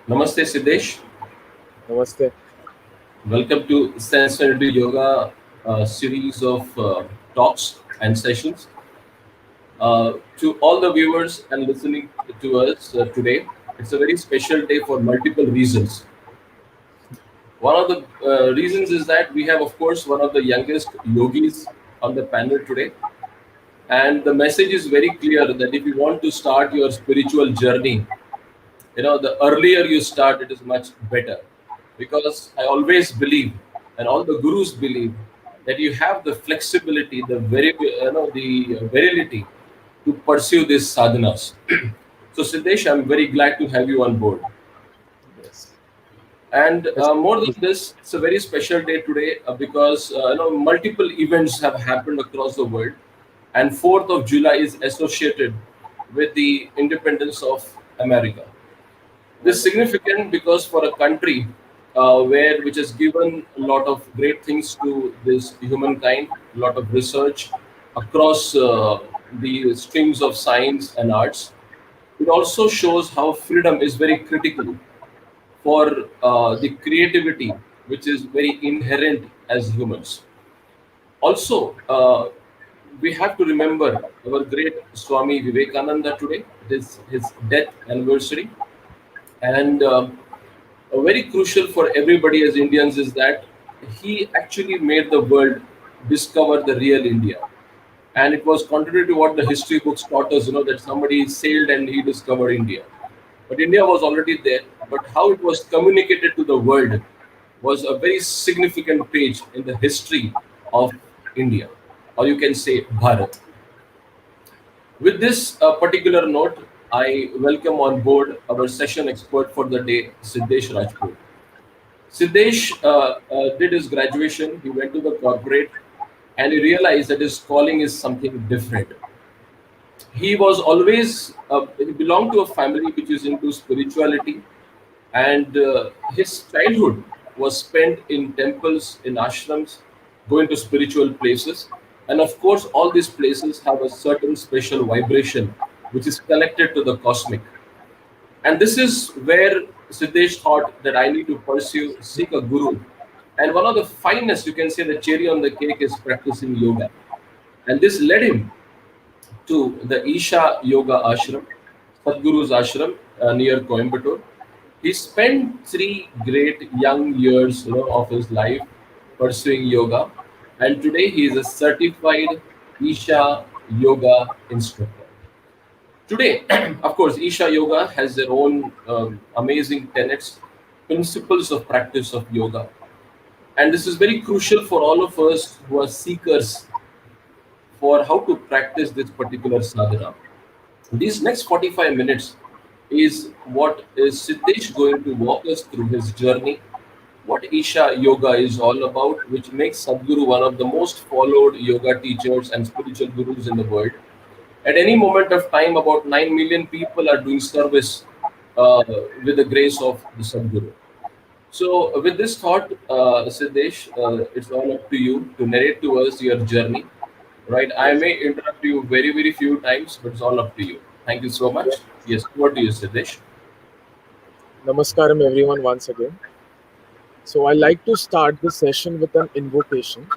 Namaste, Siddhesh. Namaste. Welcome to Sensitivity Yoga series of talks and sessions. To all the viewers and listening to us today, it's a very special day for multiple reasons. One of the reasons is that we have, of course, one of the youngest yogis on the panel today. And the message is very clear that if you want to start your spiritual journey, the earlier you start, it is much better. Because I always believe, and all the gurus believe, that you have the flexibility, the virility to pursue these sadhanas. So, Siddesh, I'm very glad to have you on board. Yes. And It's more than this, it's a very special day today because multiple events have happened across the world, and 4th of July is associated with the independence of America. This is wonderful. significant because for a country where which has given a lot of great things to this humankind, a lot of research across the streams of science and arts, it also shows how freedom is very critical for the creativity, which is very inherent as humans. Also, we have to remember our great Swami Vivekananda today. It is his death anniversary, and very crucial for everybody as Indians is that he actually made the world discover the real India. And it was contrary to what the history books taught us, that somebody sailed and he discovered India. But India was already there. But how it was communicated to the world was a very significant page in the history of India, or you can say Bharat. With this particular note, I welcome on board our session expert for the day, Siddhesh Rajput. Siddesh did his graduation, he went to the corporate, and he realized that his calling is something different. He was always, he belonged to a family which is into spirituality, and his childhood was spent in temples, in ashrams, going to spiritual places. And of course, all these places have a certain special vibration which is connected to the cosmic. And this is where Siddesh thought that I need to pursue, seek a guru. And one of the finest, you can say, the cherry on the cake is practicing yoga. And this led him to the Isha Yoga Ashram, Sadguru's ashram near Coimbatore. He spent 3 great young years, of his life pursuing yoga, and today he is a certified Isha Yoga instructor. Today, of course, Isha Yoga has their own amazing tenets, principles of practice of yoga. And this is very crucial for all of us who are seekers for how to practice this particular sadhana. These next 45 minutes is what is Siddesh going to walk us through his journey, what Isha Yoga is all about, which makes Sadguru one of the most followed yoga teachers and spiritual gurus in the world. At any moment of time, about 9 million people are doing service with the grace of the Sadguru. So, with this thought, Siddesh, it's all up to you to narrate to us your journey. Right? I Yes. may interrupt you very, very few times, but it's all up to you. Thank you so Yeah. much. Yes, what do you, Siddesh? Namaskaram, everyone, once again. So, I like to start this session with an invocation.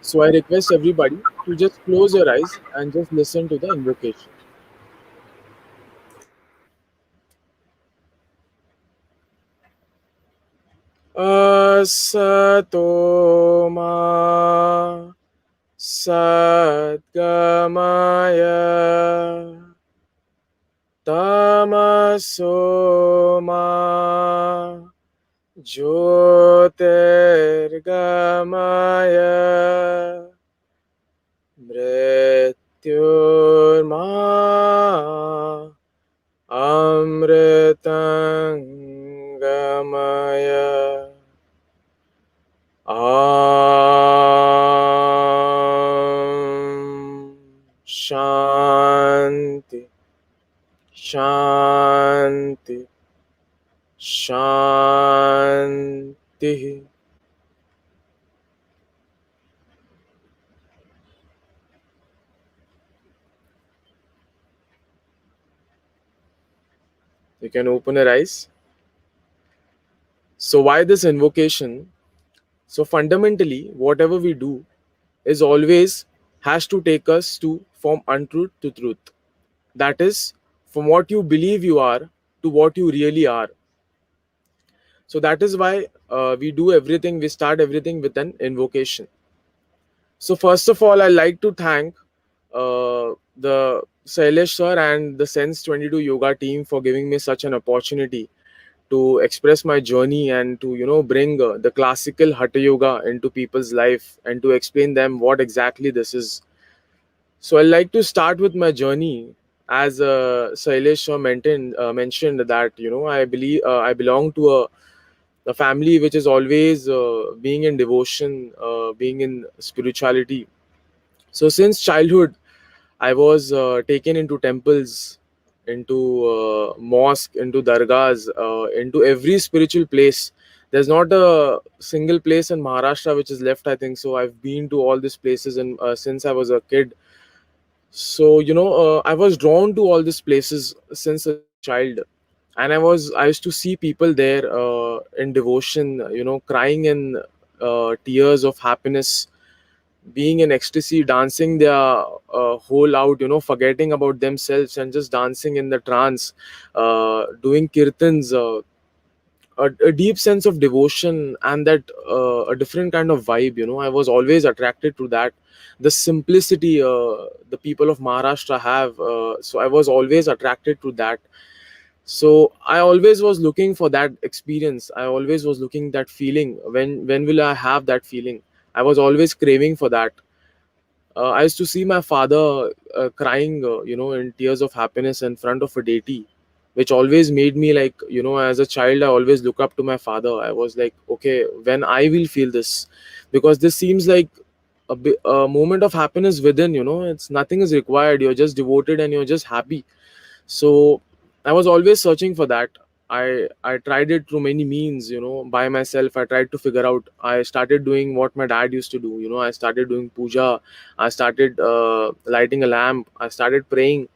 So, I request everybody to just close your eyes and just listen to the invocation. Asato ma sadgamaya tamaso ma Jyotirgamaya Mrityurma Amritangamaya Shanti Shanti Shanti. You can open your eyes. So why this invocation? So fundamentally, whatever we do is always has to take us to from untruth to truth. That is, from what you believe you are to what you really are. So that is why we do everything, we start everything with an invocation. So first of all, I like to thank the Sailesh sir and the Sense 22 Yoga team for giving me such an opportunity to express my journey and to bring the classical Hatha Yoga into people's life and to explain them what exactly this is. So I like to start with my journey. As Sailesh sir mentioned that I belong to a family which is always being in devotion, being in spirituality. So since childhood, I was taken into temples, into mosque, into dargahs, into every spiritual place. There's not a single place in Maharashtra which is left, I think so. I've been to all these places, and since I was a kid. So I was drawn to all these places since a child, and I used to see people there in devotion, crying in tears of happiness, being in ecstasy, dancing their whole out, forgetting about themselves and just dancing in the trance, doing kirtans, a deep sense of devotion, and that a different kind of vibe. I was always attracted to that, the simplicity the people of Maharashtra have. So I was always attracted to that. So I always was looking for that experience. I always was looking that feeling. When will I have that feeling? I was always craving for that. I used to see my father crying, in tears of happiness in front of a deity, which always made me like, as a child, I always look up to my father. I was like, okay, when I will feel this, because this seems like a moment of happiness within. It's nothing is required. You're just devoted and you're just happy. So I was always searching for that. I tried it through many means, by myself. I tried to figure out. I started doing what my dad used to do. I started doing puja. I started lighting a lamp. I started praying,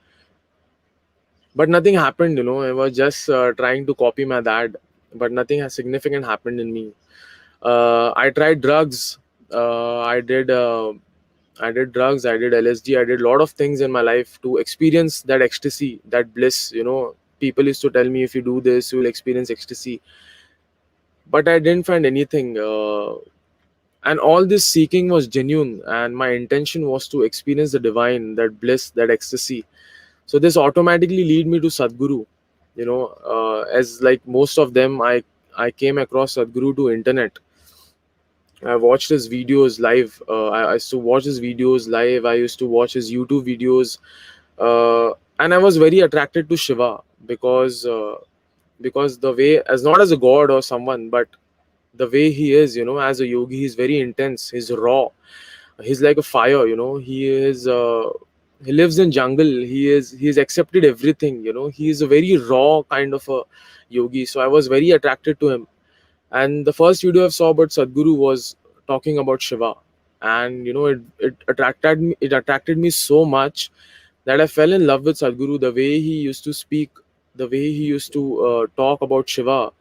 but nothing happened. I was just trying to copy my dad, but nothing has significant happened in me. I tried drugs. I did. I did drugs, I did LSD, I did a lot of things in my life to experience that ecstasy, that bliss. People used to tell me, if you do this, you will experience ecstasy. But I didn't find anything. And all this seeking was genuine, and my intention was to experience the divine, that bliss, that ecstasy. So this automatically lead me to Sadguru. As like most of them, I came across Sadguru to internet. I watched his videos live. I used to watch his videos live. I used to watch his YouTube videos, and I was very attracted to Shiva because the way, as not as a god or someone, but the way he is, as a yogi, he's very intense. He's raw. He's like a fire. He is. He lives in jungle. He's accepted everything. He is a very raw kind of a yogi. So I was very attracted to him. And the first video I saw about Sadguru was talking about Shiva, and it attracted me so much that I fell in love with Sadguru. The way he used to speak, the way he used to talk about Shiva,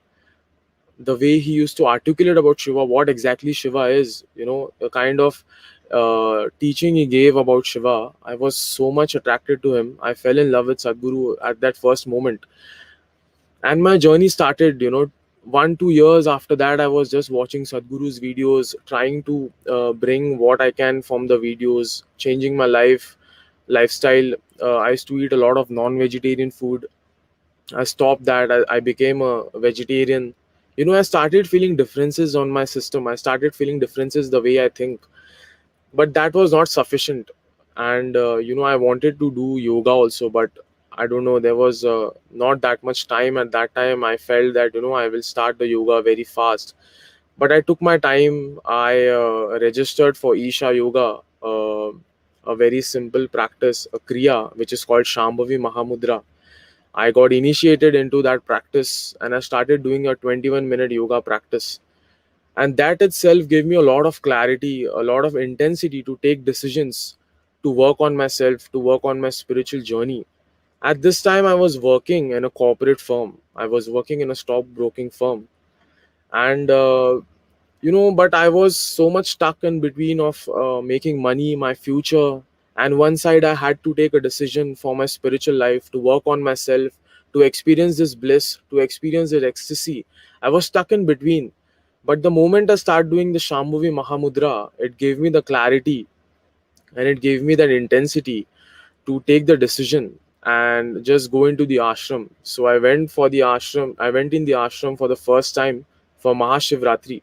the way he used to articulate about Shiva, what exactly Shiva is, the kind of teaching he gave about Shiva. I was so much attracted to him. I fell in love with Sadguru at that first moment, and my journey started. 1 2 years after that, I was just watching Sadhguru's videos, trying to bring what I can from the videos, changing my lifestyle. I used to eat a lot of non-vegetarian food. I stopped that. I became a vegetarian. I started feeling differences on my system. I started feeling differences the way I think, but that was not sufficient. And I wanted to do yoga also, but I don't know, there was not that much time. At that time I felt that I will start the yoga very fast, but I took my time. I registered for Isha Yoga, a very simple practice, a kriya which is called Shambhavi Mahamudra. I got initiated into that practice, and I started doing a 21-minute yoga practice, and that itself gave me a lot of clarity, a lot of intensity to take decisions, to work on myself, to work on my spiritual journey. At this time I was working in a corporate firm. I was working in a stockbroking firm, And but I was so much stuck in between of making money, my future, and one side I had to take a decision for my spiritual life, to work on myself, to experience this bliss, to experience this ecstasy. I was stuck in between. But the moment I started doing the Shambhavi Mahamudra, it gave me the clarity and it gave me that intensity to take the decision and just go into the ashram. So I went for the ashram. I went in the ashram for the first time for Mahashivratri.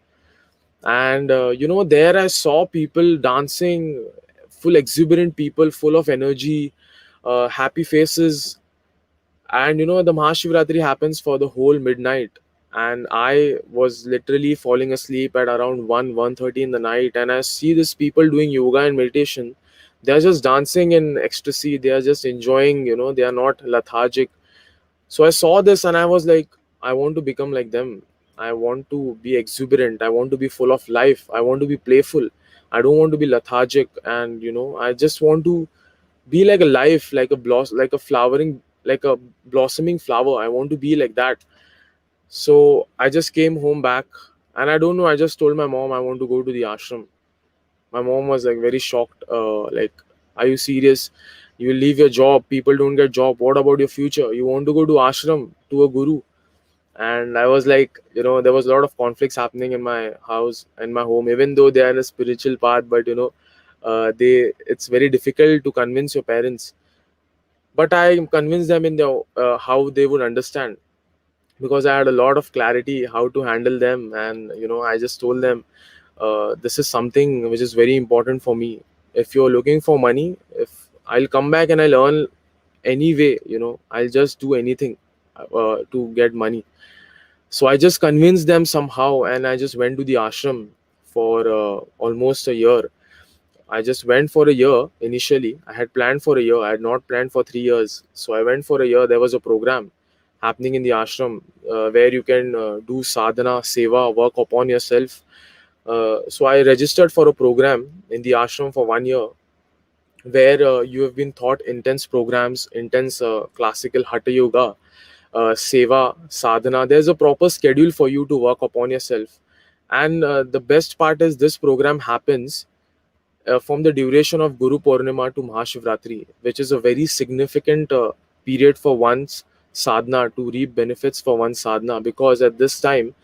And there I saw people dancing, full exuberant people, full of energy, happy faces. And the Mahashivratri happens for the whole midnight, and I was literally falling asleep at around 1:30 in the night, and I see these people doing yoga and meditation. They're just dancing in ecstasy, they are just enjoying, they are not lethargic. So I saw this and I was like, I want to become like them. I want to be exuberant, I want to be full of life, I want to be playful, I don't want to be lethargic. And I just want to be like a life, like a like a flowering, like a blossoming flower. I want to be like that. So I just came home back, and I don't know, I just told my mom I want to go to the ashram. My mom was like very shocked, like, are you serious? You will leave your job, people don't get job, what about your future? You want to go to ashram, to a guru? And I was like, there was a lot of conflicts happening in my house and my home, even though they are in a spiritual path. But they it's very difficult to convince your parents. But I convinced them in the how they would understand, because I had a lot of clarity how to handle them. And I just told them, this is something which is very important for me. If you're looking for money, if I'll come back and I'll earn anyway, I'll just do anything to get money. So I just convinced them somehow, and I just went to the ashram for almost a year. I just went for a year initially. I had planned for a year. I had not planned for 3 years. So I went for a year. There was a program happening in the ashram where you can do sadhana, seva, work upon yourself. So I registered for a program in the ashram for 1 year, where you have been taught intense programs, intense classical hatha yoga, seva, sadhana. There's a proper schedule for you to work upon yourself. And the best part is this program happens from the duration of Guru Purnima to Mahashivratri, which is a very significant period for one's sadhana, to reap benefits for one's sadhana. Because at this time,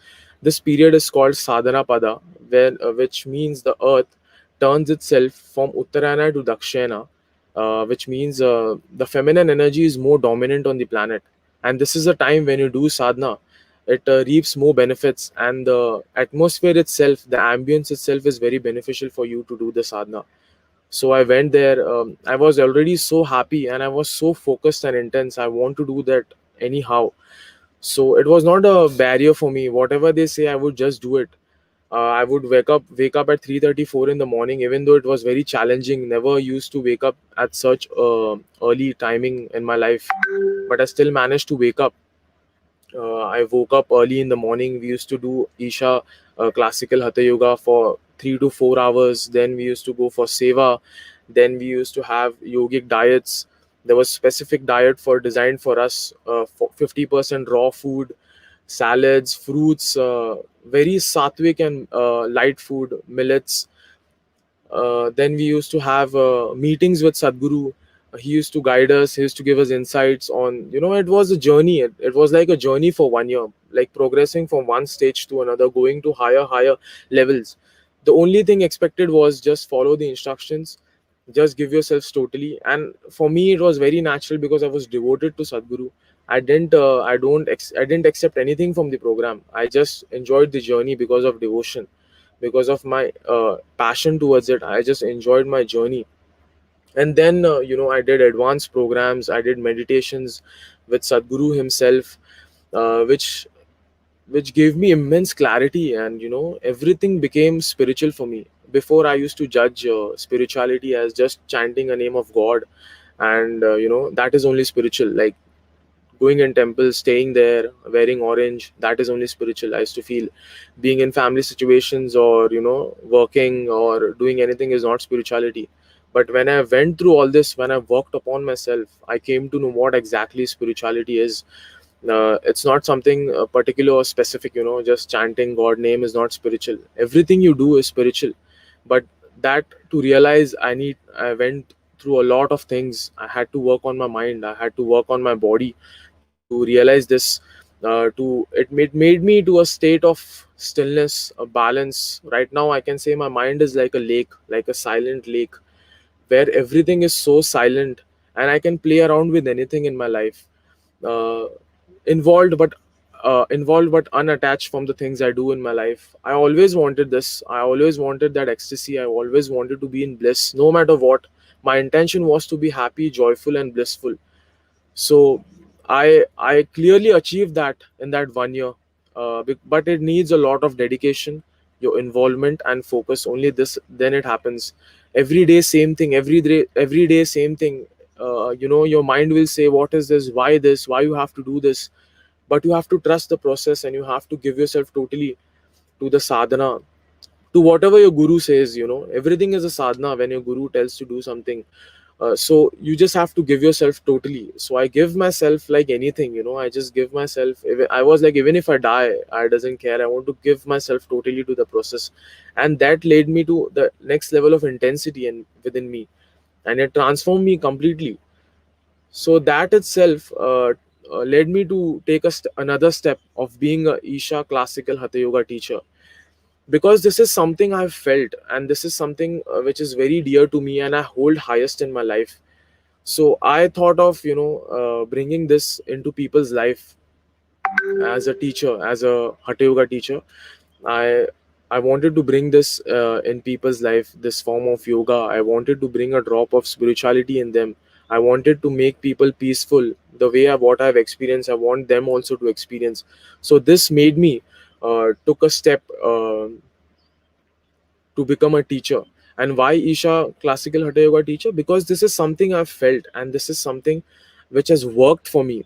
this period is called Sadhana Pada, which means the earth turns itself from Uttarayana to Dakshina, which means the feminine energy is more dominant on the planet. And this is a time when you do sadhana, it reaps more benefits, and the atmosphere itself, the ambience itself is very beneficial for you to do the sadhana. So I went there. I was already so happy and I was so focused and intense. I want to do that anyhow. So it was not a barrier for me. Whatever they say, I would just do it. I would wake up at 3:34 in the morning, even though it was very challenging. Never used to wake up at such early timing in my life, but I still managed to wake up. I woke up early in the morning. We used to do Isha classical Hatha Yoga for 3 to 4 hours. Then we used to go for Seva. Then we used to have yogic diets. There was specific diet for designed for us, for 50% raw food, salads, fruits, very sattvic and light food, millets. Then we used to have meetings with Sadguru. He used to guide us. He used to give us insights on, it was a journey. It was like a journey for 1 year, like progressing from one stage to another, going to higher levels. The only thing expected was just follow the instructions, just give yourselves totally. And for me, it was very natural because I was devoted to Sadguru. I didn't accept anything from the program. I just enjoyed the journey because of devotion, because of my passion towards it. I just enjoyed my journey. And then I did advanced programs, I did meditations with Sadguru himself, which gave me immense clarity. And everything became spiritual for me. Before, I used to judge spirituality as just chanting a name of God, and that is only spiritual. Like going in temples, staying there, wearing orange, that is only spiritual. I used to feel being in family situations, or working or doing anything is not spirituality. But when I went through all this, when I worked upon myself, I came to know what exactly spirituality is. It's not something particular or specific. Just chanting God name is not spiritual. Everything you do is spiritual. But that, to realize, I went through a lot of things. I had to work on my mind, I had to work on my body to realize this. It made me to a state of stillness, a balance. Right now I can say my mind is like a lake, like a silent lake, where everything is so silent, and I can play around with anything in my life. uh, involved but unattached from the things I do in my life. I always wanted this. I always wanted that ecstasy. I always wanted to be in bliss, no matter what. My intention was to be happy, joyful, and blissful. So I clearly achieved that in that 1 year. But it needs a lot of dedication, your involvement and focus. Only this, then it happens. Every day same thing, every day same thing. Your mind will say, what is this, why you have to do this? But you have to trust the process, and you have to give yourself totally to the sadhana, to whatever your guru says. Everything is a sadhana when your guru tells to do something. So you just have to give yourself totally. So I give myself like anything. I just give myself. I was like, even if I die, I doesn't care. I want to give myself totally to the process. And that led me to the next level of intensity and within me, and it transformed me completely. So that itself led me to take another step of being a Isha classical hatha yoga teacher, because this is something I've felt, and this is something which is very dear to me, and I hold highest in my life. So I thought of bringing this into people's life as a teacher, as a hatha yoga teacher. I i wanted to bring this in people's life, this form of yoga. I wanted to bring a drop of spirituality in them. I wanted to make people peaceful. The way what I've experienced, I want them also to experience. So this made me took a step to become a teacher. And why Isha classical hatha yoga teacher? Because this is something I've felt, and this is something which has worked for me.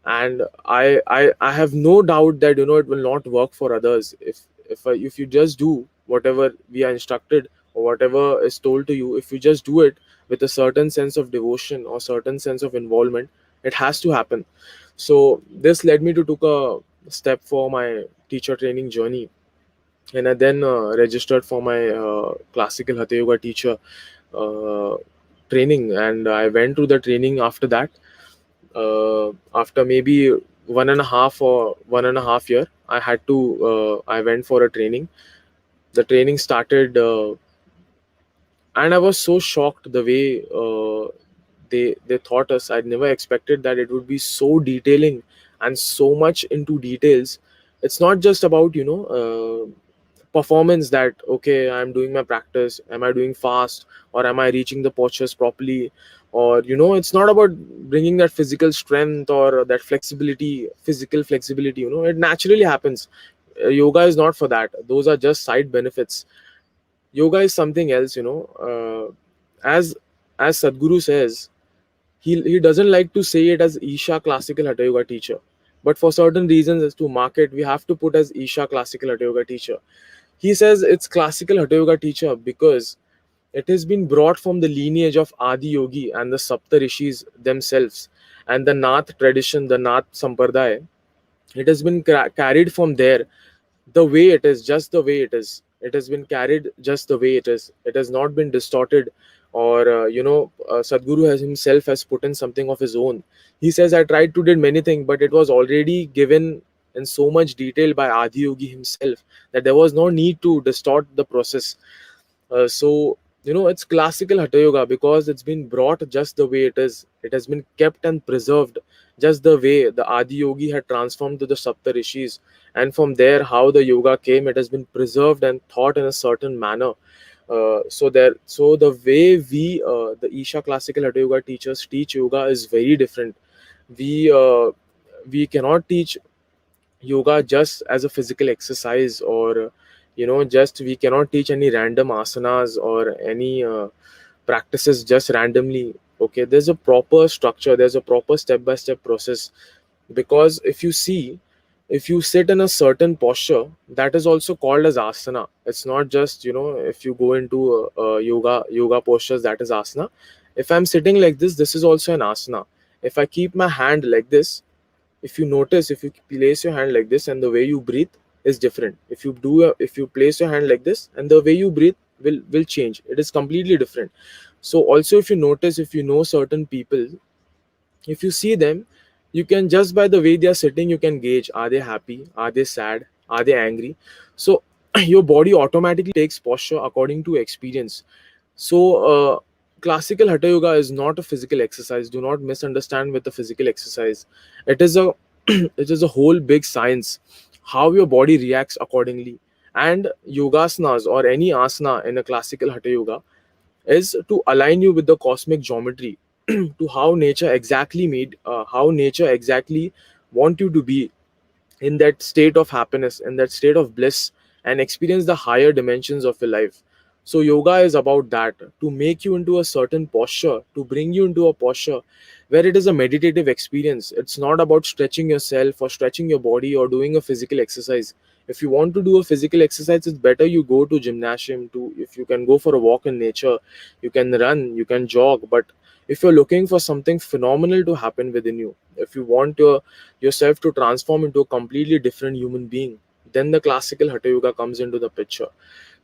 And I have no doubt that it will not work for others. If you just do whatever we are instructed, or whatever is told to you, if you just do it with a certain sense of devotion or certain sense of involvement, it has to happen. So this led me to took a step for my teacher training journey. And I then registered for my classical hatha yoga teacher uh, training, and I went through the training. After that, after maybe 1.5 year, I went for a training. The training started, and I was so shocked the way they taught us. I'd never expected that it would be so detailing and so much into details. It's not just about performance, that okay, I'm doing my practice, am I doing fast, or am I reaching the postures properly, or it's not about bringing that physical strength or that flexibility, physical flexibility. It naturally happens. Yoga is not for that. Those are just side benefits. Yoga is something else. As Sadguru says, he doesn't like to say it as Isha classical hatha yoga teacher, but for certain reasons, as to market, we have to put as Isha classical hatha yoga teacher. He says it's classical hatha yoga teacher because it has been brought from the lineage of Adi Yogi and the Sapta Rishis themselves, and the Nath tradition, the Nath Sampradaya. It has been carried from there, the way it is, just the way it is. It has been carried just the way it is. It has not been distorted, or Sadguru has himself has put in something of his own. He says, I tried to did many things, but it was already given in so much detail by Adi Yogi himself, that there was no need to distort the process. So it's classical hatha yoga because it's been brought just the way it is. It has been kept and preserved just the way the Adi Yogi had transformed to the Sapta Rishis. And from there, how the yoga came, it has been preserved and taught in a certain manner. So the way the Isha classical hatha yoga teachers teach yoga is very different. We uh, we cannot teach yoga just as a physical exercise, or just we cannot teach any random asanas or any practices just randomly. Okay, there's a proper structure, there's a proper step by step process. Because if you sit in a certain posture, that is also called as asana. It's not just if you go into yoga postures, that is asana. If I'm sitting like this is also an asana. If I keep my hand like this, if you notice, if you place your hand like this and the way you breathe is different. If you place your hand like this and the way you breathe will change, it is completely different. So also, if you notice, if you know certain people, if you see them, you can, just by the way they are sitting, you can gauge, are they happy, are they sad, are they angry. So your body automatically takes posture according to experience. So classical hatha yoga is not a physical exercise. Do not misunderstand with the physical exercise. It is a it is a whole big science, how your body reacts accordingly. And yogasanas or any asana in a classical hatha yoga is to align you with the cosmic geometry, to how nature exactly made, how nature exactly want you to be in that state of happiness, in that state of bliss, and experience the higher dimensions of your life. So yoga is about that, to make you into a certain posture, to bring you into a posture where it is a meditative experience. It's not about stretching yourself or stretching your body or doing a physical exercise. If you want to do a physical exercise, it's better you go to gymnasium. To, if you can go for a walk in nature, you can run, you can jog. But if you're looking for something phenomenal to happen within you, if you want yourself to transform into a completely different human being, then the classical hatha yoga comes into the picture.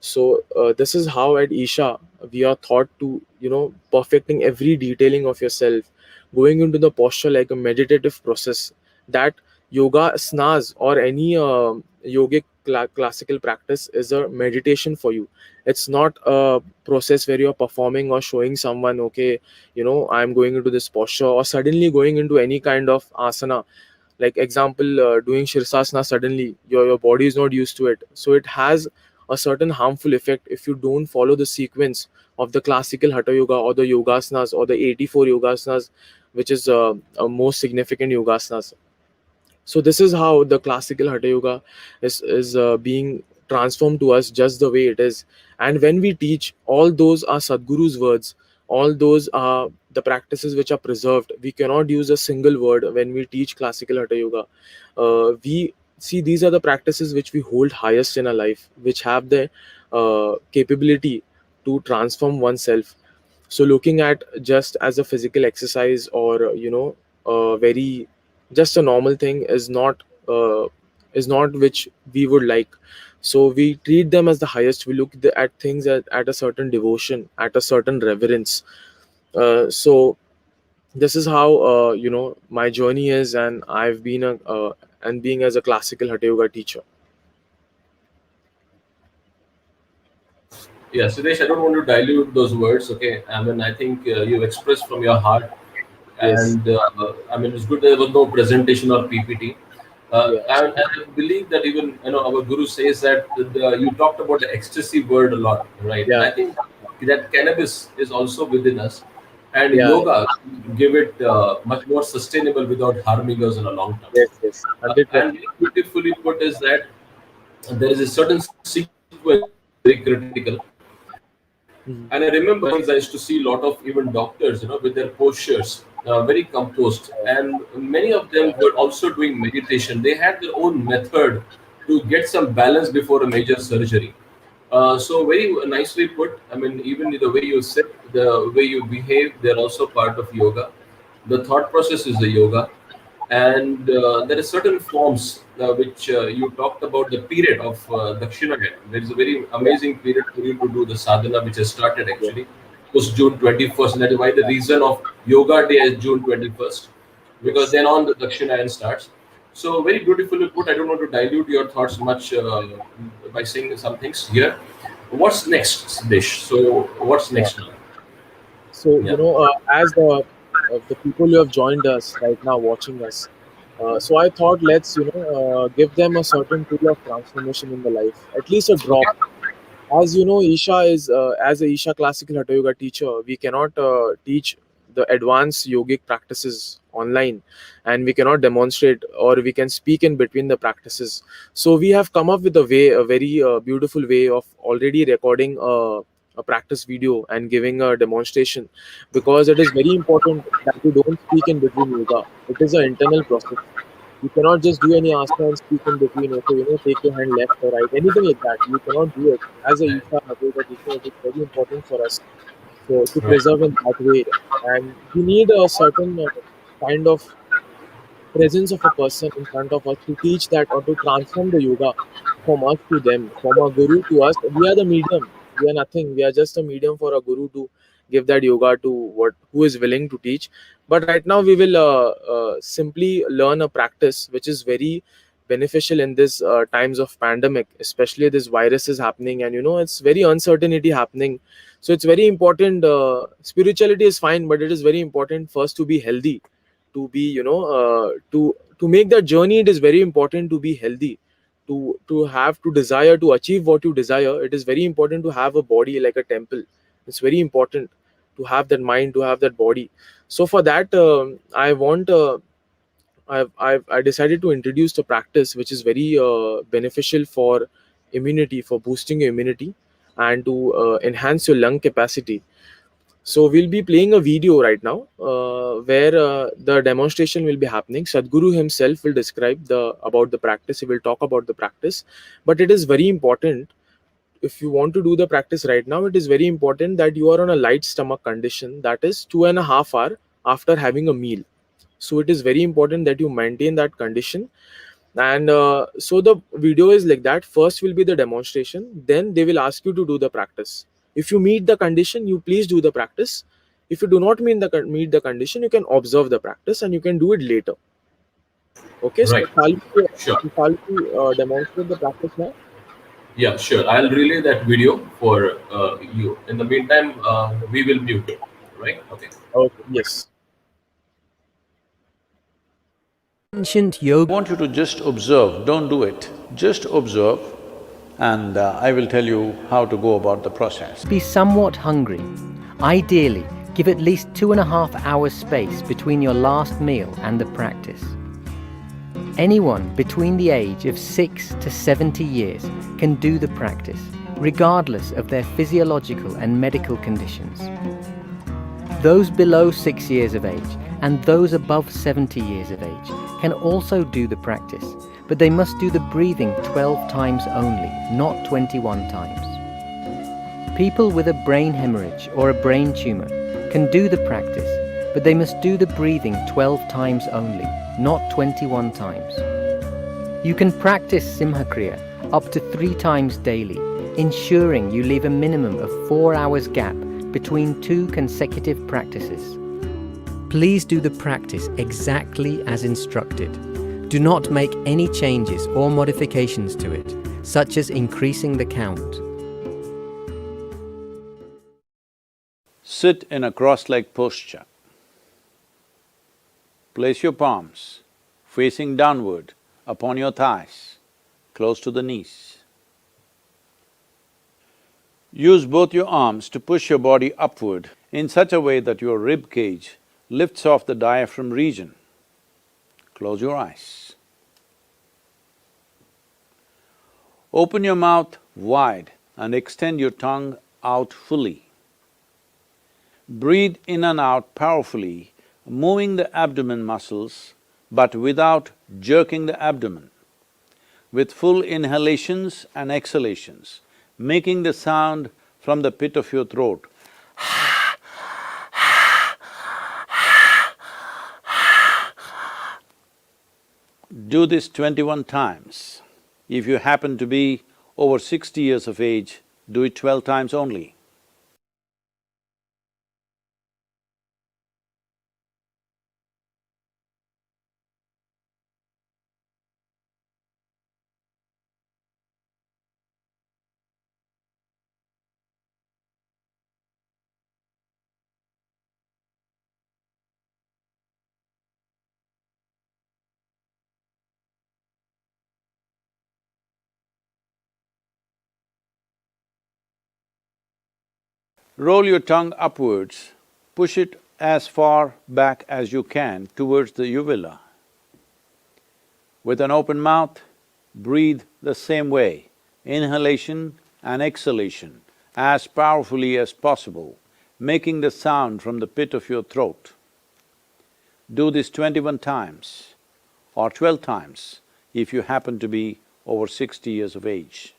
So this is how at Isha we are taught to, perfecting every detailing of yourself, going into the posture like a meditative process. That yoga snas or any yogic classical practice is a meditation for you. It's not a process where you're performing or showing someone, okay, I'm going into this posture, or suddenly going into any kind of asana. Like example, doing shirsasana, suddenly your body is not used to it, so it has a certain harmful effect if you don't follow the sequence of the classical hatha yoga or the yogasanas or the 84 yogasanas, which is most significant yogasanas. So this is how the classical hatha yoga is being transformed to us just the way it is. And when we teach, all those are Sadguru's words, all those are the practices which are preserved. We cannot use a single word when we teach classical hatha yoga. We see, these are the practices which we hold highest in our life, which have the capability to transform oneself. So looking at just as a physical exercise, or a very just a normal thing, is not which we would like. So we treat them as the highest. We look at things at a certain devotion, at a certain reverence. So this is how my journey is, and I've been a and being as a classical hatha yoga teacher. Yeah, Siddhesh, I don't want to dilute those words. Okay, I mean, I think you expressed from your heart, Yes. and I mean, it's good there was no presentation or PPT. Yes. And I believe that even our guru says that you talked about the ecstasy word a lot, right? And Yeah. I think that cannabis is also within us, and Yeah. yoga give it much more sustainable without harming us in a long term. Yes. Yes. 100%. And very beautifully put is that there is a certain sequence which is very critical. And I remember in the early days, I used to see a lot of even doctors, with their postures very composed, and many of them were also doing meditation. They had their own method to get some balance before a major surgery. So very nicely put. I mean, even the way you sit, the way you behave, they're also part of yoga. The thought process is the yoga, and there are certain forms which you talked about the period of Dakshinayana. There is a very Yeah. amazing period for you to do the sadhana, which has started Yeah. actually post June 21st, and that is why the reason of Yoga Day is June 21st, because Yes. then on the Dakshinayana starts. So very beautifully put. I don't want to dilute your thoughts much by saying some things here. What's next, Dish? So what's Yeah. next now? So, Yeah. as the people who have joined us right now, watching us, so I thought, let's give them a certain tool of transformation in the life, at least a drop. Okay. As you know, Isha is as a Isha classical hatha yoga teacher, we cannot teach the advanced yogic practices online, and we cannot demonstrate, or we can speak in between the practices. So we have come up with a very beautiful way of already recording a practice video and giving a demonstration, because it is very important that you don't speak in between yoga. It is an internal process. You cannot just do any asana and speak in between. Okay, take your hand left or right, anything like that. You cannot do it. As a Right. Isha Yoga teacher, it is very important for us to Right. preserve in that way. And we need a certain kind of presence of a person in front of us to teach that or to transform the yoga from us to them, from a guru to us. We are the medium. We are nothing. We are just a medium for a guru to give that yoga to what who is willing to teach. But right now we will simply learn a practice which is very beneficial in this times of pandemic, especially this virus is happening, and it's very uncertainty happening. So it's very important. Spirituality is fine, but it is very important first to be healthy, to be to make that journey. It is very important to be healthy, to have to desire to achieve what you desire. It is very important to have a body like a temple. It's very important to have that mind, to have that body. So for that, I want I decided to introduce the practice which is very beneficial for immunity, for boosting your immunity, and to enhance your lung capacity. So we'll be playing a video right now where the demonstration will be happening. Sadguru himself will describe the about the practice. He will talk about the practice, but it is very important. If you want to do the practice right now, it is very important that you are on a light stomach condition. That is 2.5 hours after having a meal. So it is very important that you maintain that condition. And so the video is like that. First will be the demonstration, then they will ask you to do the practice. If you meet the condition, you please do the practice. If you do not meet the condition, you can observe the practice and you can do it later. Okay, so Right. Sure. shall we demonstrate the practice now? Yeah, sure. I'll relay that video for you. In the meantime, we will mute. Right? Okay. Okay, yes. Ancient yoga I want you to just observe, don't do it. Just observe and I will tell you how to go about the process. be somewhat hungry. Ideally, give at least 2.5 hours space between your last meal and the practice. Anyone between the age of 6 to 70 years can do the practice, regardless of their physiological and medical conditions. Those below 6 years of age and those above 70 years of age can also do the practice, but they must do the breathing 12 times only, not 21 times. People with a brain hemorrhage or a brain tumor can do the practice, but they must do the breathing 12 times only, not 21 times. You can practice Simha Kriya up to 3 times daily, ensuring you leave a minimum of 4 hours gap between 2 consecutive practices. Please do the practice exactly as instructed. Do not make any changes or modifications to it, such as increasing the count. Sit in a cross-legged posture. Place your palms facing downward upon your thighs, close to the knees. Use both your arms to push your body upward in such a way that your rib cage lifts off the diaphragm region. Close your eyes. Open your mouth wide and extend your tongue out fully. Breathe in and out powerfully, moving the abdomen muscles but without jerking the abdomen. With full inhalations and exhalations, making the sound from the pit of your throat. Do this 21 times. If you happen to be over 60 years of age, do it 12 times only. Roll your tongue upwards, push it as far back as you can towards the uvula. With an open mouth, breathe the same way, inhalation and exhalation as powerfully as possible, making the sound from the pit of your throat. Do this 21 times or 12 times if you happen to be over 60 years of age.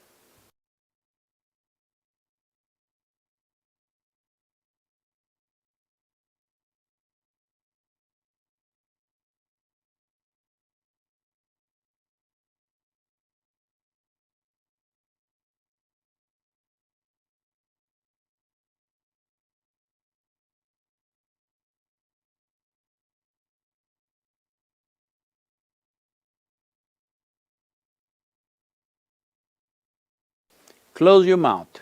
Close your mouth,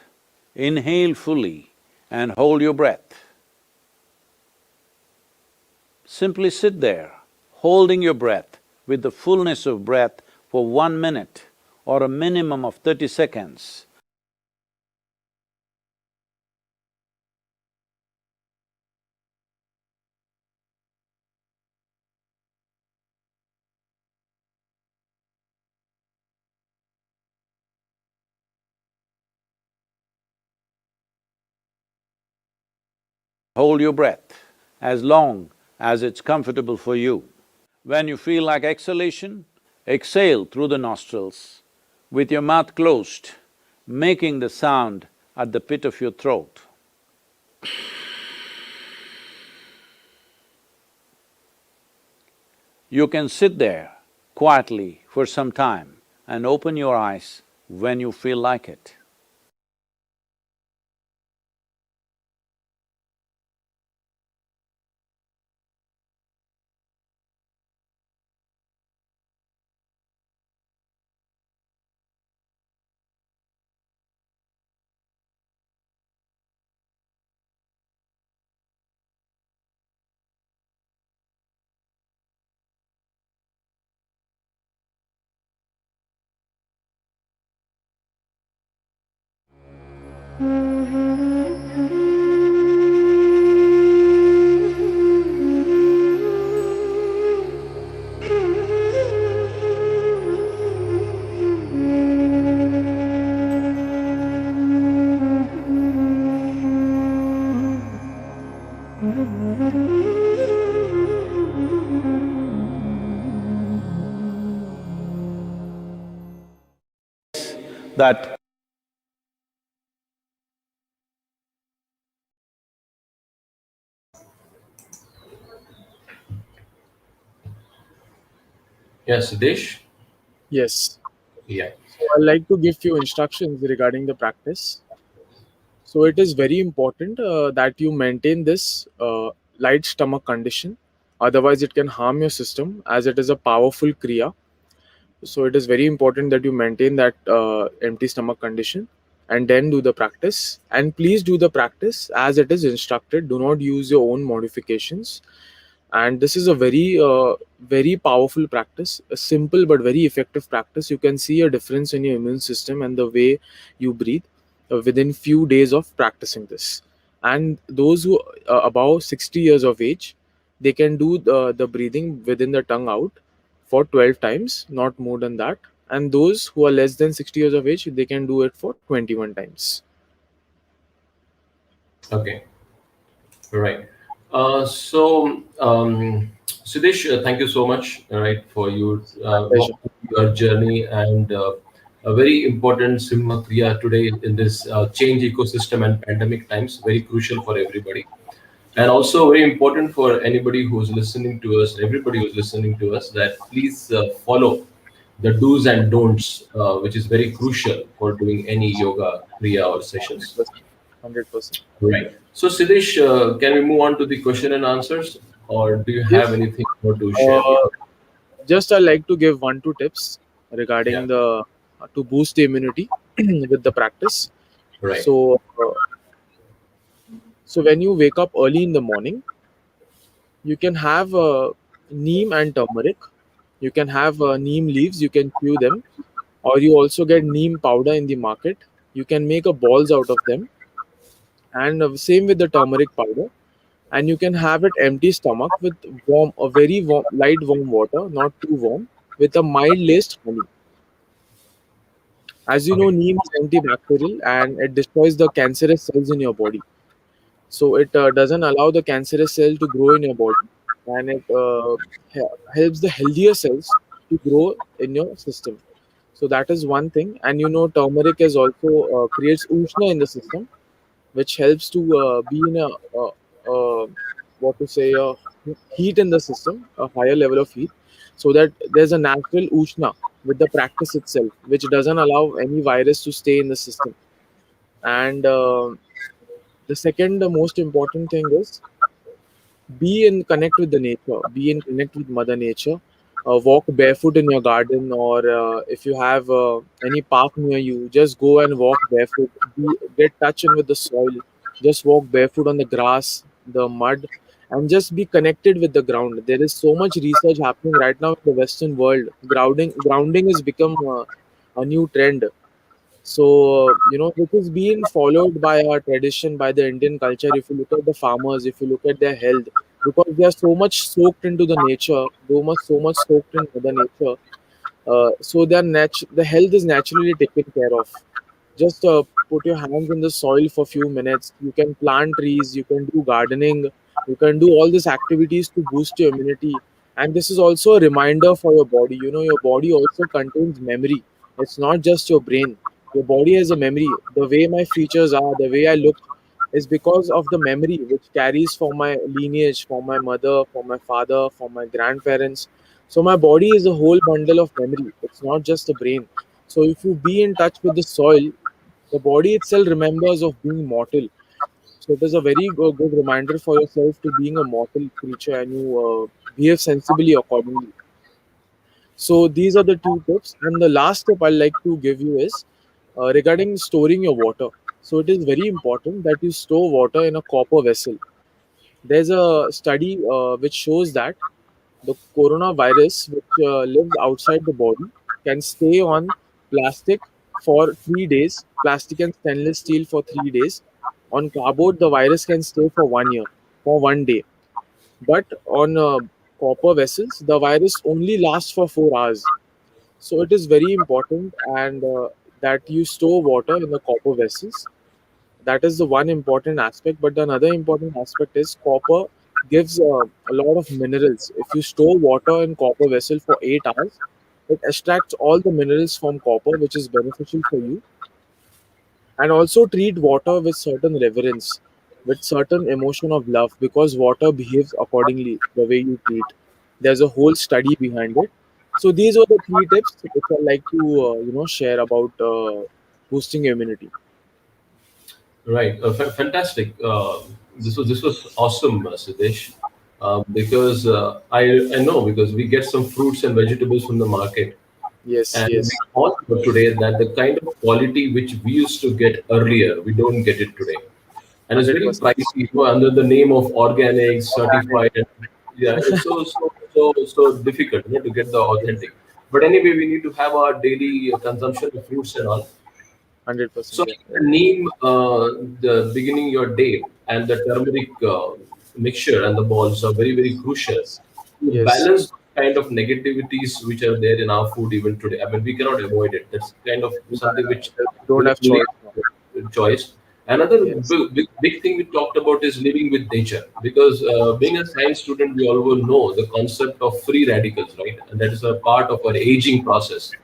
inhale fully and hold your breath. Simply sit there, holding your breath with the fullness of breath for 1 minute or a minimum of 30 seconds. Hold your breath as long as it's comfortable for you. When you feel like exhalation, exhale through the nostrils with your mouth closed, making the sound at the pit of your throat. You can sit there quietly for some time and open your eyes when you feel like it. That Yes, Siddhesh? Yes. Yeah. So I'd like to give few instructions regarding the practice. So it is very important that you maintain this light stomach condition. Otherwise, it can harm your system as it is a powerful kriya. So it is very important that you maintain that empty stomach condition and then do the practice. And please do the practice as it is instructed. Do not use your own modifications. And this is a very powerful practice, a simple but very effective practice. You can see a difference in your immune system and the way you breathe within few days of practicing this. And those who above 60 years of age, they can do the breathing within the tongue out for 12 times, not more than that. And those who are less than 60 years of age, they can do it for 21 times. Okay. Right. Siddhesh, thank you so much, all right, for you My pleasure. walking your journey and a very important Simha Kriya today in this change ecosystem and pandemic times, very crucial for everybody. And also very important for anybody who's listening to us, everybody who's listening to us, that please follow the do's and don'ts, which is very crucial for doing any yoga kriya or sessions. 100%. 100%. Right. So, Siddesh, can we move on to the question and answers, or do you have Yes. anything more to share? Uh, just I like to give 1 2 tips Yeah. regarding the to boost the immunity with the practice. Right. So, so when you wake up early in the morning, you can have neem and turmeric. You can have neem leaves. You can chew them, or you also get neem powder in the market. You can make a balls out of them, and same with the turmeric powder. And you can have it empty stomach with warm, a very warm, light warm water, not too warm, with a mild laced honey. As you know, Okay. neem is antibacterial and it destroys the cancerous cells in your body. So it doesn't allow the cancerous cell to grow in your body, and it helps the healthier cells to grow in your system. So that is one thing. And you know, turmeric is also creates ushna in the system, which helps to be in a what to say a heat in the system, a higher level of heat, so that there's a natural ushna with the practice itself, which doesn't allow any virus to stay in the system. And the second most important thing is be in connect with the nature, be in connect with Mother Nature. walk barefoot in your garden, or if you have any park near you, just go and walk barefoot. Get touch in with the soil. Just walk barefoot on the grass, the mud, and just be connected with the ground. There is so much research happening right now in the Western world. Grounding has become a new trend. So, which is being followed by our tradition, by the Indian culture. If you look at the farmers, if you look at their health, because they are so much soaked into the nature, so much soaked in the nature, so the health is naturally taken care of. Just put your hands in the soil for a few minutes. You can plant trees, you can do gardening, you can do all these activities to boost your immunity. And this is also a reminder for your body. Your body also contains memory. It's not just your brain. Your body has a memory. The way my features are, the way I look, is because of the memory which carries for my lineage, for my mother, for my father, for my grandparents. So my body is a whole bundle of memory. It's not just the brain. So if you be in touch with the soil, the body itself remembers of being mortal. So it is a very good reminder for yourself to being a mortal creature, and you behave sensibly accordingly. So these are the two tips. And the last tip I'd like to give you is regarding storing your water. So it is very important that you store water in a copper vessel. There's a study which shows that the coronavirus, which lives outside the body, can stay on plastic for 3 days, plastic and stainless steel for 3 days. On cardboard, the virus can stay for 1 year, for 1 day. But on copper vessels, the virus only lasts for 4 hours. So it is very important, and that you store water in the copper vessels. That is the one important aspect. But another important aspect is copper gives a lot of minerals. If you store water in copper vessel for 8 hours, it extracts all the minerals from copper, which is beneficial for you. And also treat water with certain reverence, with certain emotion of love, because water behaves accordingly the way you treat. There's a whole study behind it. So these are the three tips which I like to share about boosting immunity. Right, fantastic. This was awesome, Siddhesh, because I know, because we get some fruits and vegetables from the market, Yes, and we yes, all know today that the kind of quality which we used to get earlier, we don't get it today, and it's very 100%. pricey, under the name of organic, Organic. certified. And, yeah, it's so difficult, to get the Yes, authentic. But anyway, we need to have our daily consumption of fruits and all. So 100%. Yeah, yeah. the neem, the beginning your day, and the turmeric mixture and the balls are very, very crucial Yes, to yes, balance kind of negativities which are there in our food even today. I mean, we cannot avoid it. That's kind of yeah, something which yeah. Don't will have lead choice now. to choice. Another Yes, big thing we talked about is living with nature, because being a science student, we all will know the concept of free radicals, right? And that is a part of our aging process,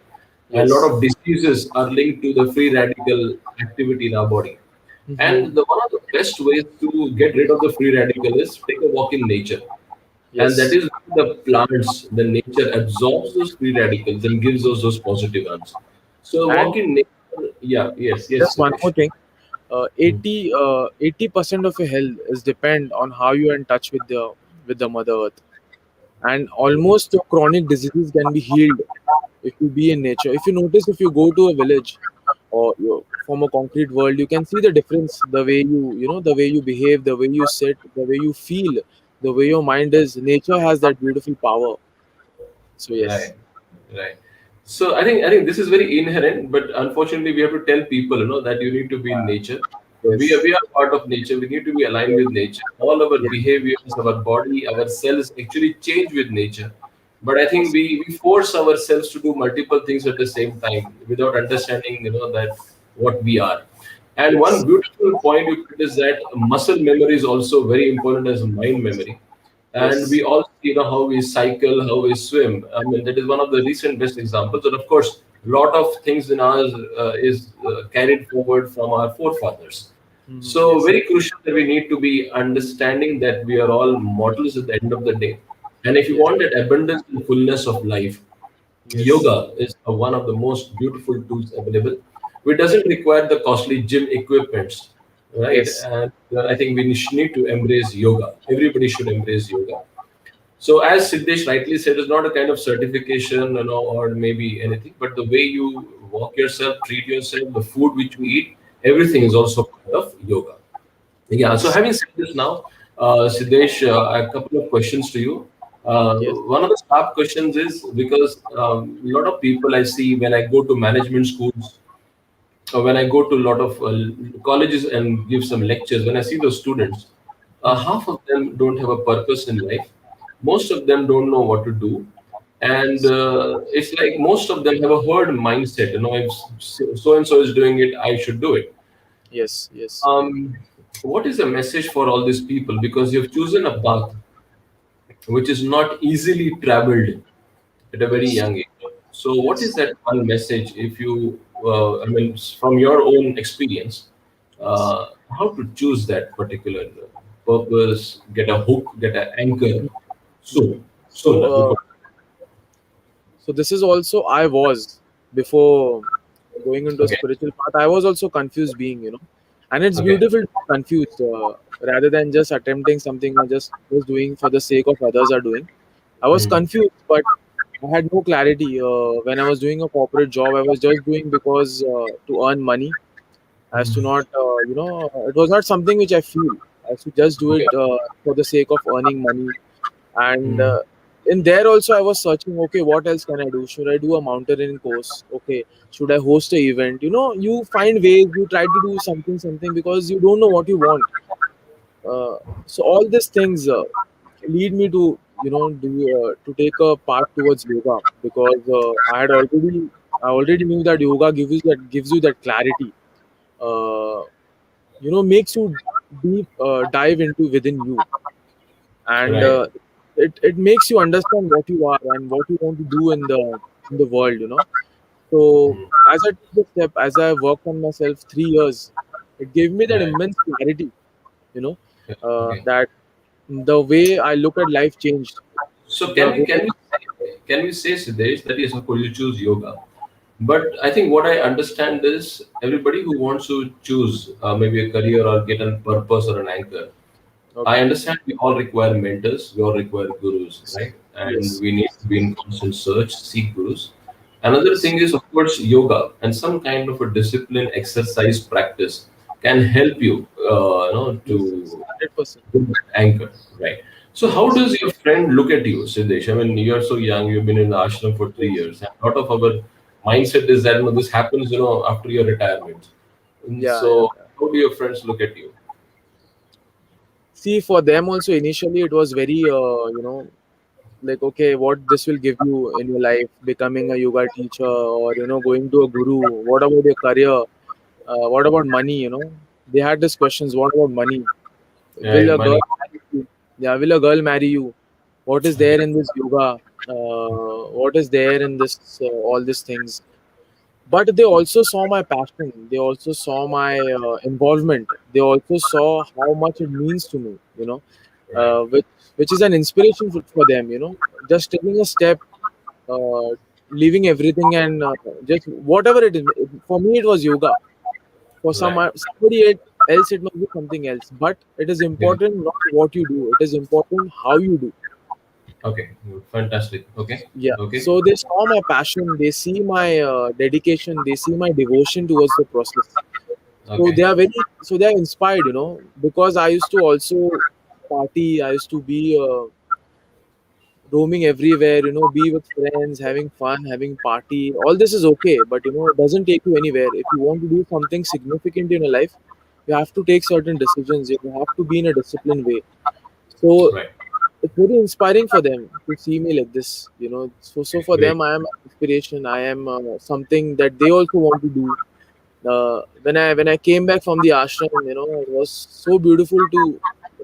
and a lot yes. of diseases are linked to the free radical activity in our body. Hmm. And one of the best ways to get rid of the free radical is take a walk in nature. And that Yes. is the plants, the nature absorbs those free radicals and gives us those positive ones. So walk And in nature, yeah, yes, yes, just one more Satish. thing. 80% of your health is depend on how you are in touch with the mother earth. And almost your chronic diseases can be healed if you be in nature. If you notice, if you go to a village, or from a concrete world, you can see the difference, the way the way you behave, the way you sit, the way you feel, the way your mind is. Nature has that beautiful power. So yes. Right, right. So I think this is very inherent, but unfortunately we have to tell people, that you need to be in nature. So we are, Yes, we are part of nature. We need to be aligned yes, with nature. All our yes, behaviors, our body, our cells actually change with nature. But I think yes, we force ourselves to do multiple things at the same time without understanding, that what we are. And one yes, beautiful point you put is that muscle memory is also very important as mind memory. And we yes, all see, how we cycle, how we swim. I mean, that is one of the recent best examples. And of course, a lot of things in ours is carried forward from our forefathers. mhm, So yes, very crucial that we need to be understanding that we are all mortals at the end of the day. And if you yes, want that abundance and fullness of life, yes, yoga is one of the most beautiful tools available, which doesn't require the costly gym equipments, right? yes, And I think we need to embrace yoga. Everybody should embrace yoga. So as Siddhesh rightly said, it's not a kind of certification, or maybe anything, but the way you walk yourself, treat yourself, the food which we eat, everything is also part of yoga. Yeah. So Yes, having said this now, Siddhesh, a couple of questions to you. yes, One of the top questions is because a lot of people I see when I go to management schools, or when I go to a lot of colleges and give some lectures, when I see those students, hmm, half of them don't have a purpose in life. Most of them don't know what to do. And yes, it's like most of them have a herd mindset. If so and so is doing it, I should do it. yes, yes. What is the message for all these people? Because you've chosen a path which is not easily traveled at a very Yes, young age. So, what is yes, that one message, if you, from your own experience, yes. how to choose that particular purpose, get a hook, get an anchor Mhm. soon, before. So this is also I was before going into a Okay, spiritual path. I was also confused being, and it's okay. beautiful to be confused rather than just attempting something or just doing for the sake of others are doing. I was Mm, confused, but I had no clarity. When I was doing a corporate job, I was just doing because to earn money, as to not, it was not something which I feel. I should just do okay. it for the sake of earning money. And Mm, in there also, I was searching. Okay, what else can I do? Should I do a mountaineering course? Okay, should I host a event? You find ways. You try to do something because you don't know what you want. So all these things lead me to to take a path towards yoga because I already knew that yoga gives you that clarity. Uh, makes you deep dive into within you, and right. it makes you understand what you are and what you want to do in the world. So Mm, as I took the step, as I worked on myself 3 years, it gave me that right. immense clarity. You know Yeah, okay. that the way I look at life changed. So The way can we say, Siddesh, that yes, of course you choose yoga, but I think what I understand is everybody who wants to choose maybe a career or get a purpose or an anchor, I Okay. understand we all require mentors, we all require gurus, Yes. right? And Yes. we need to be in constant search, seek gurus. Another Yes. thing is, of course, yoga and some kind of a discipline exercise practice can help you, Yes. Yes. to 100%. good anchor, right? So, how Yes. does your friend look at you, Siddesh? I mean, you're so young, you've been in the ashram for three Yes. years. And a lot of our mindset is that this happens, after your retirement. And Yeah. Yeah. so, Yeah. how do your friends look at you? See, for them also initially it was very, like, okay, what this will give you in your life, becoming a yoga teacher or going to a guru. What about your career? What about money? They had these questions. What about money? Will Right, a girl money. marry you? Yeah, will a girl marry you? What is there in this yoga? What is there in this all these things? But they also saw my passion. They also saw my involvement. They also saw how much it means to me. Right, Which is an inspiration for them. Just taking a step, uh, leaving everything, and just whatever it is. For me, it was yoga. For right. somebody else, it must be something else. But it is Yeah. important not what you do. It is important how you do. Okay, fantastic. Okay, Yeah. okay, So they saw my passion. They see my dedication. They see my devotion towards the process. So okay. they are inspired. Because I used to also party. I used to be roaming everywhere. Be with friends, having fun, having party. All this is okay, but it doesn't take you anywhere. If you want to do something significant in your life, you have to take certain decisions. You have to be in a disciplined way. So Right. it's very inspiring for them to see me like this. So Okay, for great. them, I am an inspiration. I am something that they also want to do. When I came back from the ashram, it was so beautiful to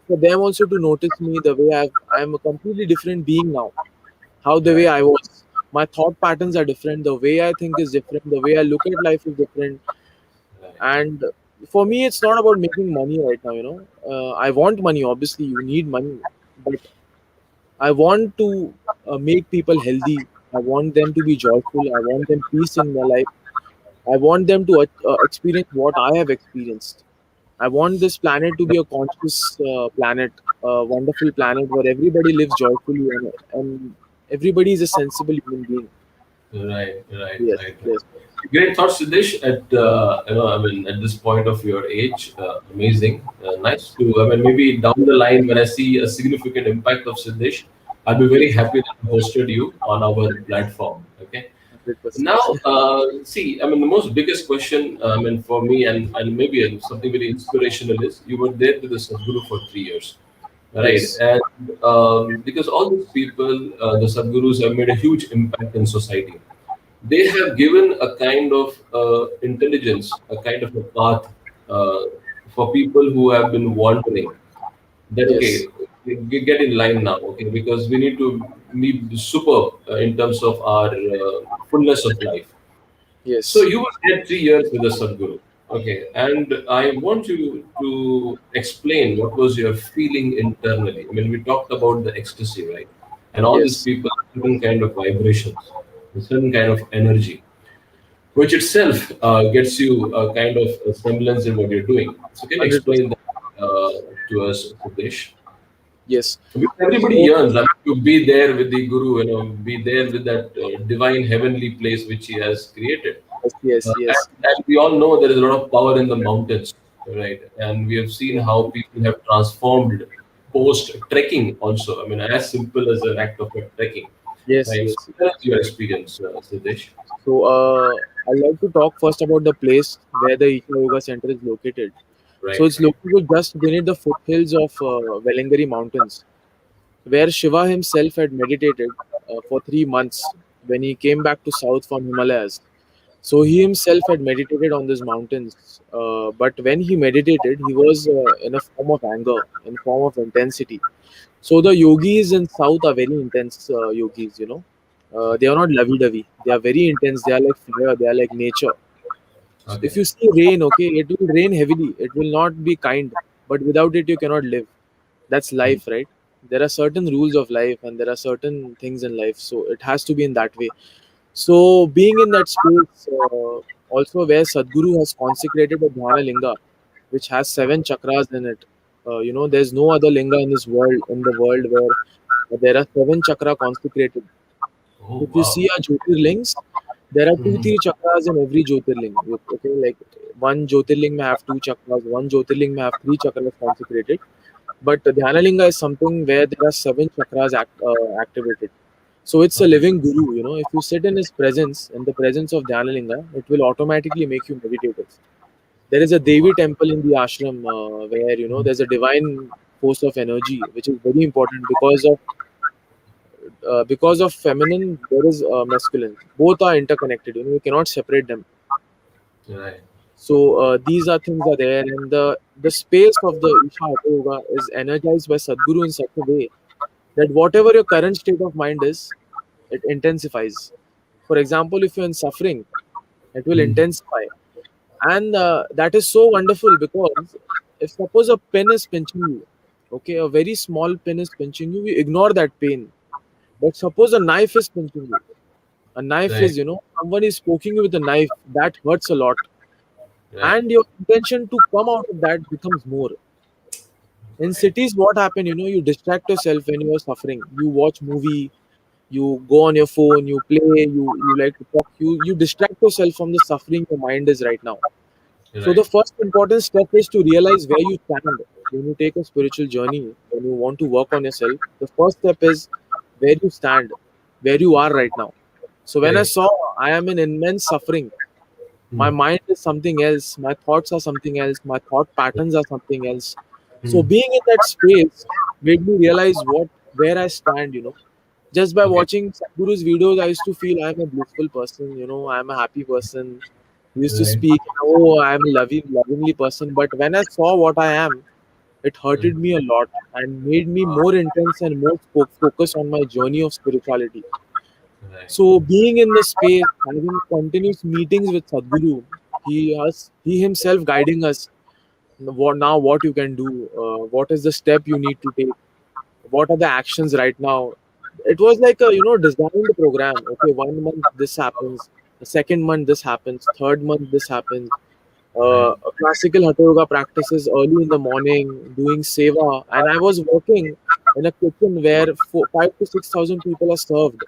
for them also to notice me the way I'm a completely different being now. How the way Right. I was, my thought patterns are different. The way I think is different. The way I look at life is different. Right. And for me, it's not about making money right now. I want money. Obviously, you need money, but I want to make people healthy. I want them to be joyful. I want them peace in their life. I want them to experience what I have experienced. I want this planet to be a conscious planet, a wonderful planet where everybody lives joyfully, and everybody is a sensible human being. Right, right, Yes, right, right. yes, Great thoughts, Siddhesh. At I mean, at this point of your age, amazing, nice to. I mean, maybe down the line when I see a significant impact of Siddhesh, I'll be very yes, happy that I hosted you on our platform. Okay. 100%. Now, see, I mean, the most biggest question, I mean, for me, and maybe something very inspirational is you were there with the Sadguru for 3 years, right? Yes, And because all these people, the Sadgurus, have made a huge impact in society. They have given a kind of intelligence, a kind of a path uh, for people who have been wandering. That yes, okay, we get in line now, okay, because we need to be superb in terms of our fullness of life. So yes, you were there 3 years with the Sadguru. Okay. And I want you to explain what was your feeling internally. I mean, we talked about the ecstasy, right? And all these yes, people have certain kind of vibrations, a certain kind of energy, which itself gets you a kind of a semblance in what you're doing. So can you 100%. explain that to us, Sudesh? Yes. Because everybody So, yearns, I mean, to be there with the Guru, be there with that divine heavenly place which he has created. yes, yes, yes, And we all know there is a lot of power in the mountains, right? And we have seen how people have transformed post trekking also. I mean, as simple as an act of a trekking, yes, right? So yes. tell us your experience, Siddesh. So, I'd like to talk first about the place where the Isha Yoga Center is located. So, Right. it's located just beneath the foothills of Velangari Mountains, where Shiva himself had meditated for 3 months when he came back to south from Himalayas. So, he himself had meditated on these mountains, but when he meditated, he was in a form of anger, in form of intensity. So the yogis in South are very intense yogis, you know. They are not lovey-dovey. They are very intense. They are like fire. They are like nature. So if Okay. you see rain, okay, it will rain heavily. It will not be kind. But without it, you cannot live. That's life, right? There are certain rules of life and there are certain things in life. So it has to be in that way. So being in that space, also where Sadguru has consecrated a Dhyana Linga, which has 7 chakras in it. There's no other linga in the world where there are 7 chakra consecrated. Oh, If you wow. see our Jyotirlings, there are two, Mhm. three chakras in every Jyotirling. Okay, like one Jyotirling may have 2 chakras, one Jyotirling may have 3 chakras consecrated. But Dhyanalinga is something where there are 7 chakras activated. So it's a Okay. living guru. If you sit in the presence of Dhyanalinga, it will automatically make you meditative. There is a Oh, wow. Devi temple in the ashram where there's a divine force of energy, which is very important because of feminine. There is masculine. Both are interconnected. You cannot separate them. Right. So these are things are there, and the space of the Isha Hatha Yoga is energized by Sadguru in such a way that whatever your current state of mind is, it intensifies. For example, if you're in suffering, it will Mhm. intensify. And that is so wonderful because if suppose a pen is pinching you, okay, a very small pen is pinching you, you ignore that pain. But suppose a knife is pinching you, a knife Right. is, someone is poking you with a knife, that hurts a lot. Right. And your intention to come out of that becomes more. In Right. cities, what happen, you distract yourself when you are suffering. You watch movie, you go on your phone, you play, you like to talk, you distract yourself from the suffering your mind is right now. So the Right. first important step is to realize where you stand when you take a spiritual journey, when you want to work on yourself. The first step is where you stand, where you are right now. So when I Correct. saw I am in immense suffering, my Mm. mind is something else, my thoughts are something else, my thought patterns are something else. So Mm. being in that space made me realize where I stand, just by Okay. watching Sadhguru's videos, I used to feel I'm a blissful person, I'm a happy person. He used to Right. speak, oh, I'm a lovingly person. But when I saw what I am, it Mm. hurted me a lot and made me more intense and more focused on my journey of spirituality. Right. So being in the space, having continuous meetings with Sadhguru, he himself guiding us. What you can do, what is the step you need to take, what are the actions right now. It was like a designed program. Okay, 1 month this happens, the second month this happens, third month this happens. Right. classical Hatha Yoga practices early in the morning, doing seva, and I was working in a kitchen where 5 to 6,000 people are served,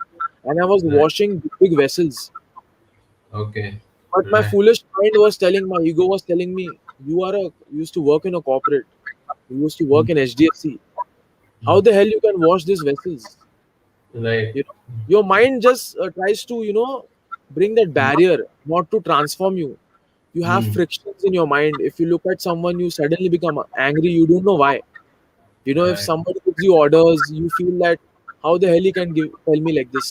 and I was Right. washing big vessels. Okay. But my Right. foolish mind was telling, my ego was telling me, you used to work in a corporate, you used to work in HDFC. How the hell you can wash these vessels? Right. You know, your mind just tries to, bring that barrier, not to transform you. You have Mm. frictions in your mind. If you look at someone, you suddenly become angry. You don't know why. If Right. somebody gives you orders, you feel that how the hell he can tell me like this.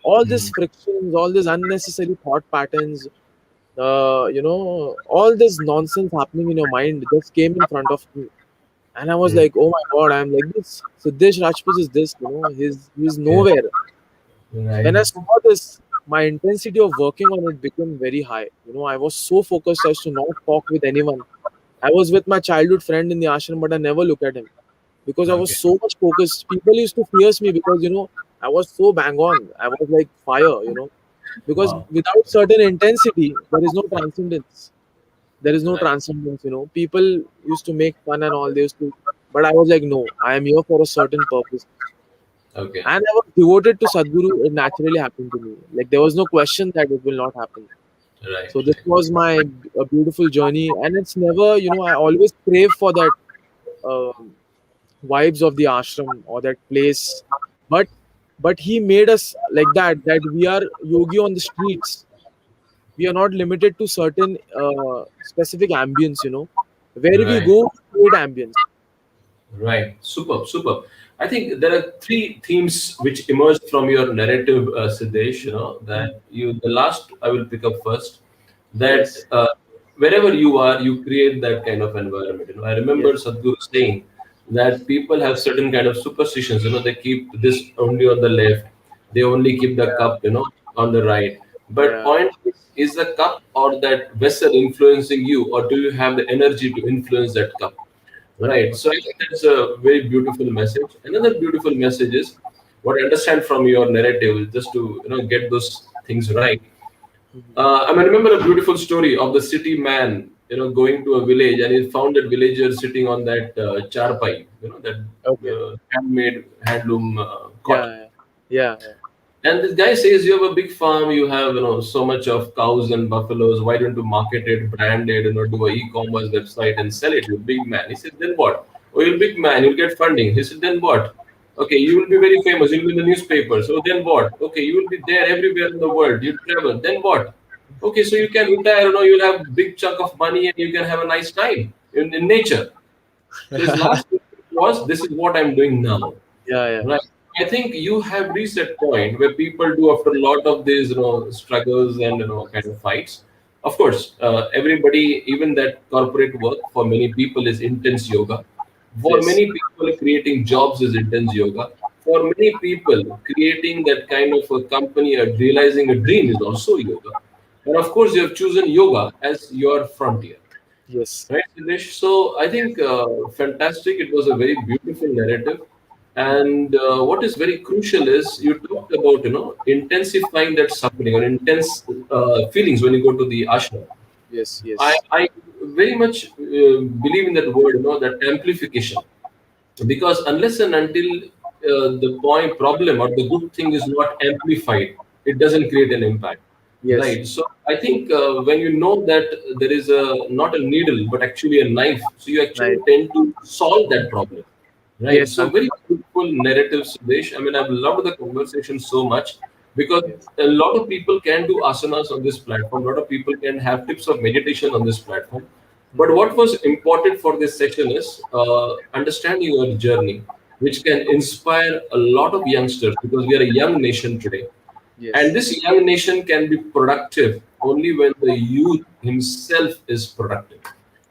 All these Mm. frictions, all these unnecessary thought patterns, all this nonsense happening in your mind just came in front of me. And I was Mm. like, oh my god, I'm like this. Siddhesh Rajput is this, he's Yeah. nowhere. Right. When I saw this, my intensity of working on it became very high. I was so focused as to not talk with anyone. I was with my childhood friend in the ashram, but I never look at him because I was Okay. so much focused. People used to fear me because I was so bang on. I was like fire. Because Wow. without certain intensity, there is no transcendence. There is no Right. transcendence. People used to make fun and all. They used to, but I was like, no, I am here for a certain purpose. Okay. And I was devoted to Sadguru. It naturally happened to me. Like there was no question that it will not happen. Right. So this Right. was my a beautiful journey, and it's never, I always crave for that um vibes of the ashram or that place. But he made us like that we are yogi on the streets. We are not limited to certain specific ambience. Where we Right. go, we create ambience. Right. Superb. Superb. I think there are three themes which emerged from your narrative, Siddesh. Mm. That the last I will pick up first. That Yes, wherever you are, you create that kind of environment. I remember yes, Sadhguru saying that people have certain kind of superstitions. They keep this only on the left. They only keep the yeah, cup, on the right. But yeah, point is the cup or that vessel influencing you, or do you have the energy to influence that cup? Right. 100%. So I think that's a very beautiful message. Another beautiful message is what I understand from your narrative is just to get those things right. Mhm. I remember a beautiful story of the city man, going to a village and he found that villager sitting on that charpai, that Okay. handmade handloom cot. Yeah, yeah, yeah, And this guy says, "You have a big farm. You have so much of cows and buffaloes. Why don't you market it, brand it, do a e-commerce website and sell it? You're a big man." He said, "Then what? Oh, you're a big man. You'll get funding." He said, "Then what? Okay, you will be very famous. You'll be in the newspaper. So then what? Okay, you will be there everywhere in the world. You travel. Then what? Okay, so you can retire. You'll have big chunk of money and you can have a nice time in nature." So his yeah. last question was, "This is what I'm doing now." Yeah, yeah. Right. I think you have reached that point where people do after a lot of these, struggles and kind of fights. Of course, everybody, even that corporate work for many people is intense yoga. For Yes, many people, creating jobs is intense yoga. For many people, creating that kind of a company or realizing a dream is also yoga. And of course, you have chosen yoga as your frontier. yes, Right, Siddhesh? So I think fantastic. It was a very beautiful narrative. And what is very crucial is you talked about, intensifying that suffering or intense feelings when you go to the ashram. yes, yes. I very much believe in that word, that amplification. Because unless and until the point problem or the good thing is not amplified, it doesn't create an impact. Yes, Right. So I think when you know that there is a not a needle but actually a knife, so you actually right. tend to solve that problem. Right. Yes, So very beautiful narrative, Sudesh. I've loved the conversation so much because yes, a lot of people can do asanas on this platform. A lot of people can have tips of meditation on this platform. But mhm, what was important for this session is understanding your journey, which can inspire a lot of youngsters because we are a young nation today. And yes, this young nation can be productive only when the youth himself is productive.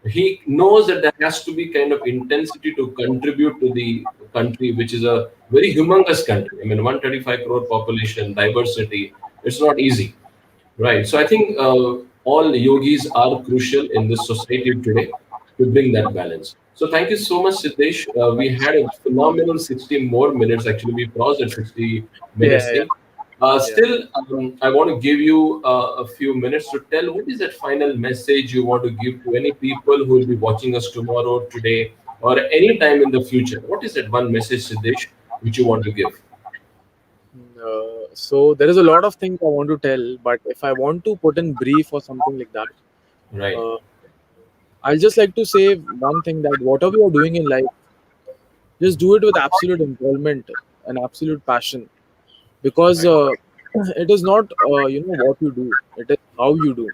He knows that there has to be kind of intensity to contribute to the country, which is a very humongous country. 135 crore population, diversity. It's not easy, right? So I think all yogis are crucial in this society today to bring that balance. So thank you so much, Siddhesh. We had a phenomenal 60 more minutes. Actually, we crossed at 60 yeah, minutes yeah. thing. Yeah. Still, I want to give you a few minutes to tell what is that final message you want to give to any people who will be watching us tomorrow, today, or any time in the future. What is that one message, Siddhesh, which you want to give? So there is a lot of things I want to tell, but if I want to put in brief or something like that, Right, uh, I'll just like to say one thing, that whatever you're doing in life, just do it with absolute involvement and absolute passion, because right, it is not what you do, it is how you do.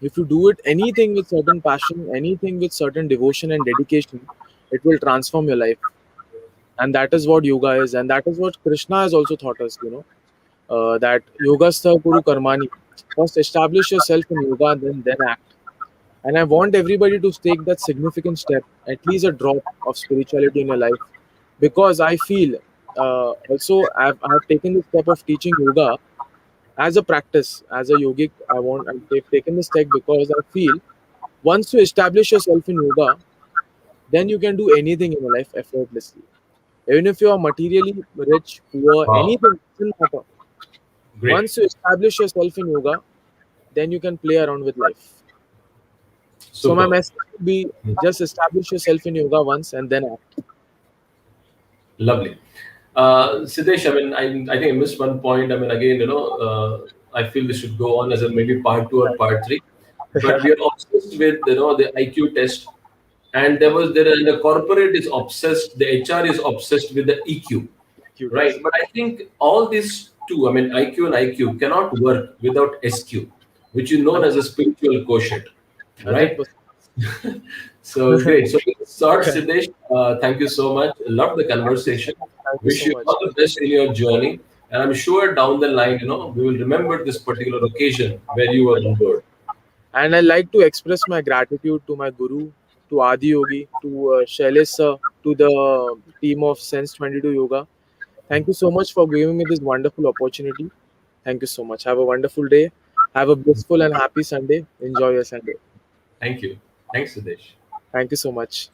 If you do it anything with certain passion, anything with certain devotion and dedication, it will transform your life. And that is what yoga is, and that is what Krishna has also taught us, that yoga guru karmani. First establish yourself in yoga, then act. And I want everybody to take that significant step, at least a drop of spirituality in your life, because I feel, also I've taken the step of teaching yoga as a practice, as a yogic. I've taken this step because I feel once you establish yourself in yoga, then you can do anything in your life effortlessly. Even if you are materially rich, poor, wow, anything doesn't matter. great, Once you establish yourself in yoga, then you can play around with life. So my super. message would be, just establish yourself in yoga once and then act. Lovely. Siddesh, I mean, I think I missed one point. I mean, again, I feel this should go on as a maybe part two or part three. But we are obsessed with, the IQ test. And the corporate is obsessed, the HR is obsessed with the EQ, Cute right? test. But I think all these two, I mean, IQ and IQ cannot work without SQ, which is known as a spiritual quotient, right? 100%. So great. So let's start, Siddesh. Thank you so much. Love the conversation. Thank you Wish so you much. all the best in your journey. And I'm sure down the line, we will remember this particular occasion where you were on board. And I like to express my gratitude to my guru, to Adi Yogi, to Shailesh sir, to the team of Sense 22 Yoga. Thank you so much for giving me this wonderful opportunity. Thank you so much. Have a wonderful day. Have a blissful and happy Sunday. Enjoy your Sunday. Thank you. Thanks, Siddesh. Thank you so much.